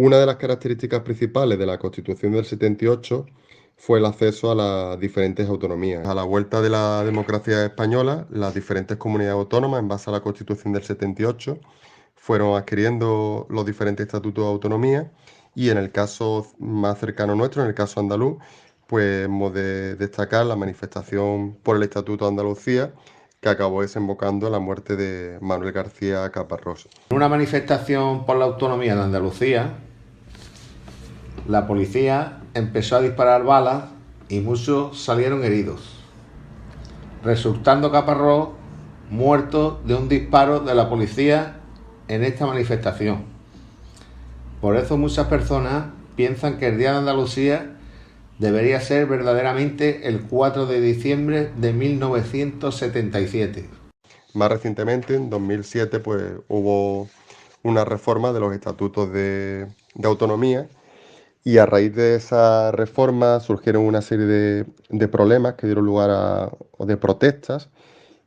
Una de las características principales de la Constitución del 78 fue el acceso a las diferentes autonomías. A la vuelta de la democracia española, las diferentes comunidades autónomas, en base a la Constitución del 78, fueron adquiriendo los diferentes estatutos de autonomía y en el caso más cercano nuestro, en el caso andaluz, pues hemos de destacar la manifestación por el Estatuto de Andalucía que acabó desembocando en la muerte de Manuel García Caparrós. En una manifestación por la autonomía de Andalucía, la policía empezó a disparar balas y muchos salieron heridos, resultando Caparrós muerto de un disparo de la policía en esta manifestación. Por eso muchas personas piensan que el Día de Andalucía debería ser verdaderamente el 4 de diciembre de 1977. Más recientemente, en 2007, pues hubo una reforma de los estatutos de autonomía y a raíz de esa reforma surgieron una serie de problemas que dieron lugar o de protestas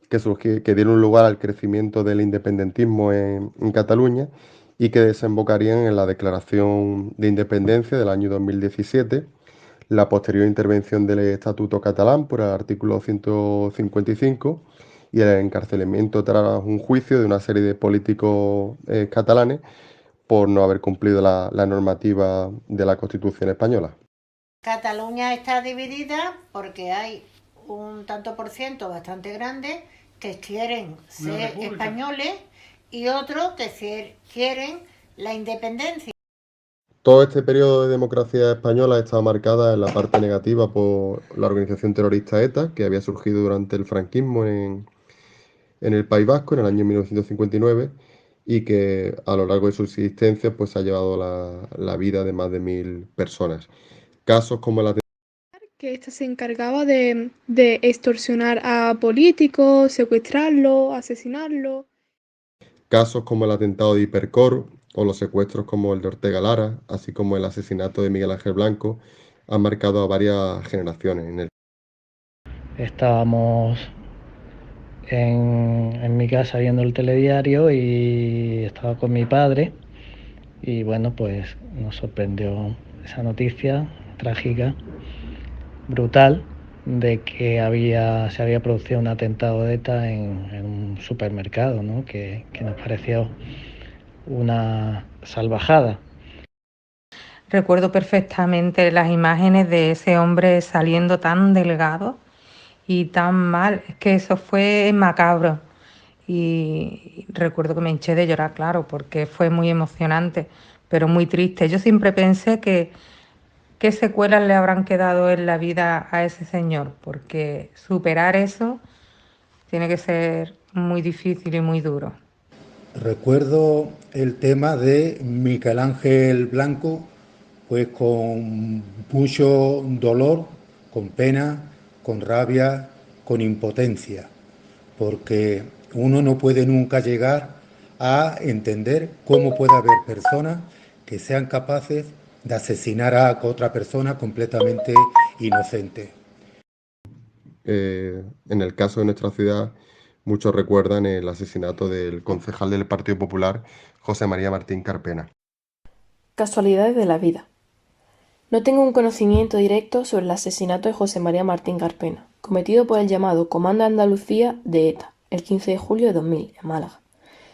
que dieron lugar al crecimiento del independentismo en Cataluña y que desembocarían en la Declaración de Independencia del año 2017, la posterior intervención del Estatuto catalán por el artículo 155 y el encarcelamiento tras un juicio de una serie de políticos catalanes por no haber cumplido la normativa de la Constitución española. Cataluña está dividida porque hay un tanto por ciento bastante grande que quieren ser españoles y otros que quieren la independencia. Todo este periodo de democracia española está marcada en la parte negativa por la organización terrorista ETA, que había surgido durante el franquismo en el País Vasco en el año 1959 y que a lo largo de su existencia pues, ha llevado la vida de más de 1.000 personas. Casos como el Que ésta se encargaba de extorsionar a políticos, secuestrarlos, asesinarlos. Casos como el atentado de Hipercor o los secuestros como el de Ortega Lara, así como el asesinato de Miguel Ángel Blanco, han marcado a varias generaciones. Estábamos en mi casa viendo el telediario y estaba con mi padre y bueno, pues nos sorprendió esa noticia trágica, brutal, de que se había producido un atentado de ETA en un supermercado, ¿no? Que nos pareció una salvajada. Recuerdo perfectamente las imágenes de ese hombre saliendo tan delgado y tan mal. Es que eso fue macabro. Y recuerdo que me hinché de llorar, claro, porque fue muy emocionante, pero muy triste. Yo siempre pensé que qué secuelas le habrán quedado en la vida a ese señor, porque superar eso tiene que ser muy difícil y muy duro. Recuerdo el tema de Miguel Ángel Blanco, pues con mucho dolor, con pena, con rabia, con impotencia, porque uno no puede nunca llegar a entender cómo puede haber personas que sean capaces de asesinar a otra persona completamente inocente. En el caso de nuestra ciudad, muchos recuerdan el asesinato del concejal del Partido Popular, José María Martín Carpena. Casualidades de la vida. No tengo un conocimiento directo sobre el asesinato de José María Martín Carpena, cometido por el llamado Comando Andalucía de ETA, el 15 de julio de 2000, en Málaga,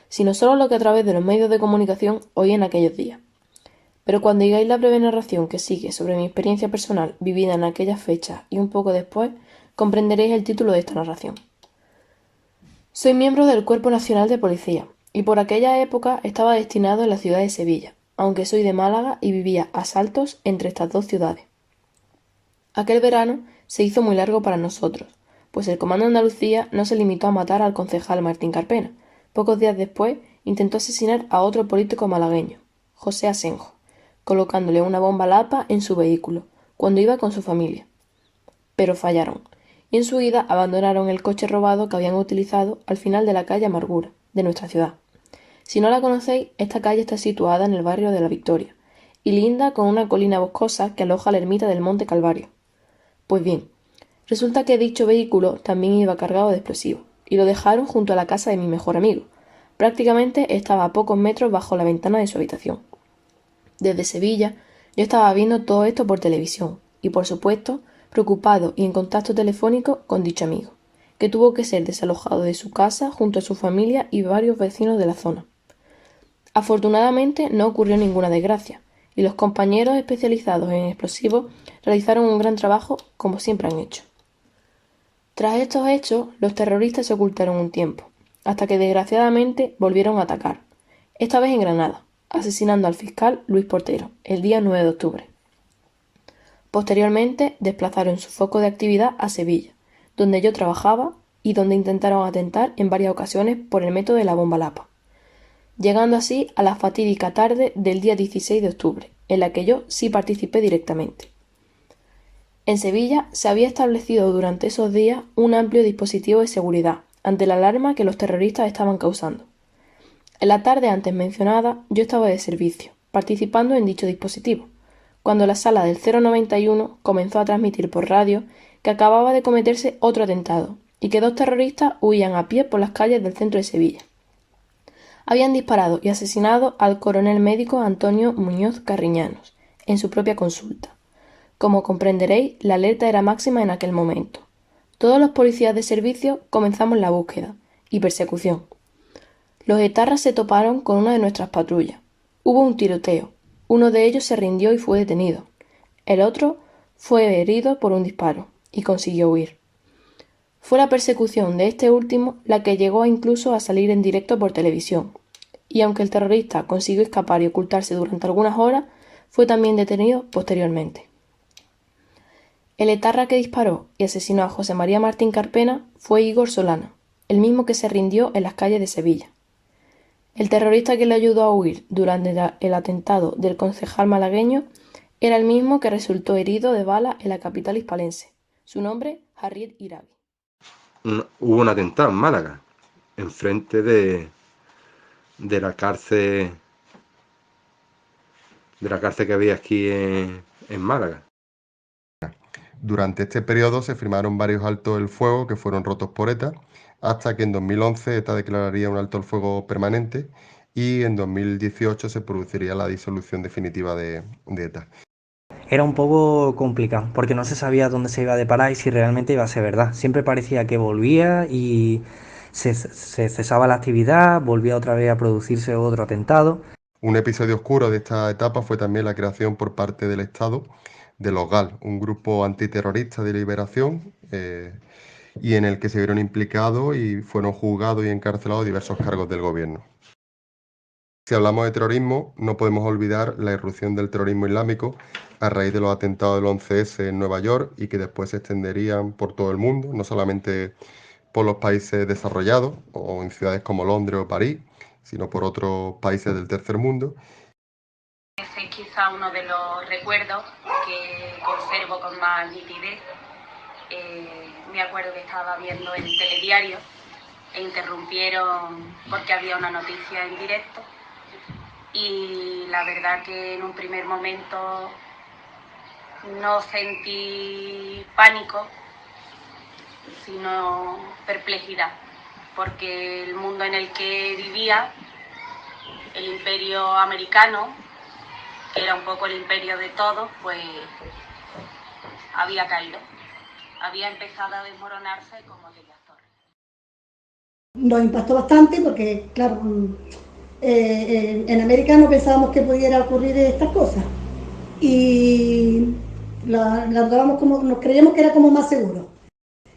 sino solo lo que a través de los medios de comunicación oí en aquellos días. Pero cuando digáis la breve narración que sigue sobre mi experiencia personal vivida en aquellas fechas y un poco después, comprenderéis el título de esta narración. Soy miembro del Cuerpo Nacional de Policía, y por aquella época estaba destinado en la ciudad de Sevilla, aunque soy de Málaga y vivía a saltos entre estas dos ciudades. Aquel verano se hizo muy largo para nosotros, pues el Comando Andalucía no se limitó a matar al concejal Martín Carpena. Pocos días después intentó asesinar a otro político malagueño, José Asenjo, colocándole una bomba lapa en su vehículo, cuando iba con su familia. Pero fallaron, y en su huida abandonaron el coche robado que habían utilizado al final de la calle Amargura, de nuestra ciudad. Si no la conocéis, esta calle está situada en el barrio de La Victoria, y linda con una colina boscosa que aloja la ermita del Monte Calvario. Pues bien, resulta que dicho vehículo también iba cargado de explosivos, y lo dejaron junto a la casa de mi mejor amigo. Prácticamente estaba a pocos metros bajo la ventana de su habitación. Desde Sevilla, yo estaba viendo todo esto por televisión y, por supuesto, preocupado y en contacto telefónico con dicho amigo, que tuvo que ser desalojado de su casa junto a su familia y varios vecinos de la zona. Afortunadamente no ocurrió ninguna desgracia, y los compañeros especializados en explosivos realizaron un gran trabajo como siempre han hecho. Tras estos hechos, los terroristas se ocultaron un tiempo, hasta que desgraciadamente volvieron a atacar, esta vez en Granada, asesinando al fiscal Luis Portero el día 9 de octubre. Posteriormente desplazaron su foco de actividad a Sevilla, donde yo trabajaba y donde intentaron atentar en varias ocasiones por el método de la bomba Lapa, llegando así a la fatídica tarde del día 16 de octubre, en la que yo sí participé directamente. En Sevilla se había establecido durante esos días un amplio dispositivo de seguridad ante la alarma que los terroristas estaban causando. En la tarde antes mencionada yo estaba de servicio, participando en dicho dispositivo, cuando la sala del 091 comenzó a transmitir por radio que acababa de cometerse otro atentado y que 2 terroristas huían a pie por las calles del centro de Sevilla. Habían disparado y asesinado al coronel médico Antonio Muñoz Carriñanos en su propia consulta. Como comprenderéis, la alerta era máxima en aquel momento. Todos los policías de servicio comenzamos la búsqueda y persecución. Los etarras se toparon con una de nuestras patrullas. Hubo un tiroteo. Uno de ellos se rindió y fue detenido. El otro fue herido por un disparo y consiguió huir. Fue la persecución de este último la que llegó incluso a salir en directo por televisión, y aunque el terrorista consiguió escapar y ocultarse durante algunas horas, fue también detenido posteriormente. El etarra que disparó y asesinó a José María Martín Carpena fue Igor Solana, el mismo que se rindió en las calles de Sevilla. El terrorista que le ayudó a huir durante el atentado del concejal malagueño era el mismo que resultó herido de bala en la capital hispalense. Su nombre, Harriet Irabi. Hubo un atentado en Málaga, enfrente de la cárcel que había aquí en Málaga. Durante este periodo se firmaron varios altos el fuego que fueron rotos por ETA, hasta que en 2011 ETA declararía un alto el fuego permanente y en 2018 se produciría la disolución definitiva de ETA. Era un poco complicado, porque no se sabía dónde se iba a deparar y si realmente iba a ser verdad. Siempre parecía que volvía y se cesaba la actividad, volvía otra vez a producirse otro atentado. Un episodio oscuro de esta etapa fue también la creación por parte del Estado de los GAL, un grupo antiterrorista de liberación y en el que se vieron implicados y fueron juzgados y encarcelados diversos cargos del gobierno. Si hablamos de terrorismo, no podemos olvidar la irrupción del terrorismo islámico a raíz de los atentados del 11S en Nueva York y que después se extenderían por todo el mundo, no solamente por los países desarrollados o en ciudades como Londres o París, sino por otros países del tercer mundo. Ese es quizá uno de los recuerdos que conservo con más nitidez. Me acuerdo que estaba viendo el telediario e interrumpieron porque había una noticia en directo y la verdad que en un primer momento no sentí pánico, sino perplejidad, porque el mundo en el que vivía, el imperio americano, que era un poco el imperio de todos, pues había caído, había empezado a desmoronarse como aquellas torres. Nos impactó bastante porque, claro, en América no pensábamos que pudiera ocurrir estas cosas y nos creíamos que era como más seguro.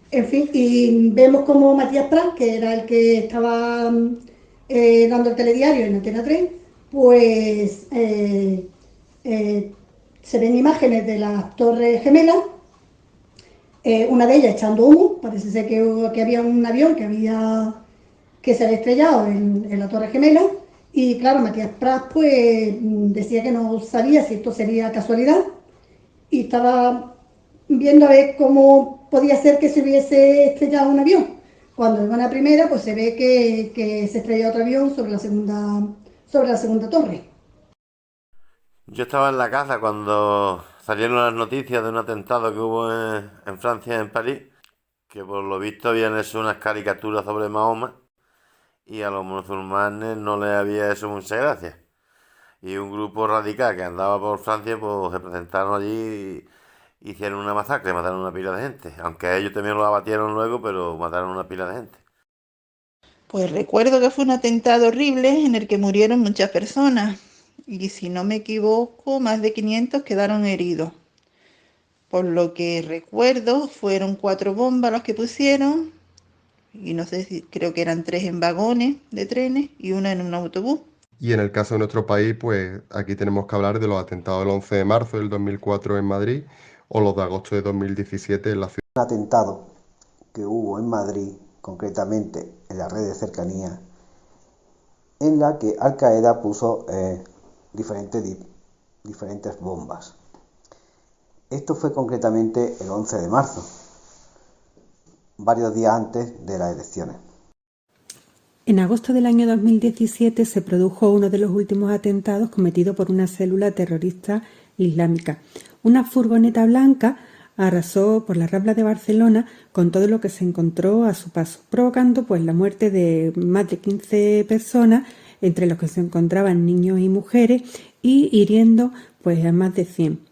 En fin, y vemos como Matías Prats, que era el que estaba dando el telediario en Antena 3, pues se ven imágenes de las Torres Gemelas, una de ellas echando humo, parece ser que había un avión que se había estrellado en la Torre Gemela, y claro, Matías Prats pues decía que no sabía si esto sería casualidad, y estaba viendo a ver cómo podía ser que se hubiese estrellado un avión. Cuando iba a la primera, pues se ve que se estrelló otro avión sobre la segunda torre. Yo estaba en la casa cuando salieron las noticias de un atentado que hubo en Francia, en París, que por lo visto habían hecho unas caricaturas sobre Mahoma y a los musulmanes no les había hecho mucha gracia. y un grupo radical que andaba por Francia, pues se presentaron allí y hicieron una masacre, mataron una pila de gente. Aunque ellos también lo abatieron luego, pero mataron una pila de gente. Pues recuerdo que fue un atentado horrible en el que murieron muchas personas y si no me equivoco, más de 500 quedaron heridos. Por lo que recuerdo, fueron 4 bombas las que pusieron y no sé si creo que eran 3 en vagones de trenes y una en un autobús. Y en el caso de nuestro país, pues aquí tenemos que hablar de los atentados del 11 de marzo del 2004 en Madrid o los de agosto de 2017 en la ciudad. Un atentado que hubo en Madrid, concretamente en la red de cercanía, en la que Al Qaeda puso diferentes bombas. Esto fue concretamente el 11 de marzo, varios días antes de las elecciones. En agosto del año 2017 se produjo uno de los últimos atentados cometidos por una célula terrorista islámica. Una furgoneta blanca arrasó por la Rambla de Barcelona con todo lo que se encontró a su paso, provocando pues la muerte de más de 15 personas, entre los que se encontraban niños y mujeres, y hiriendo pues a más de 100.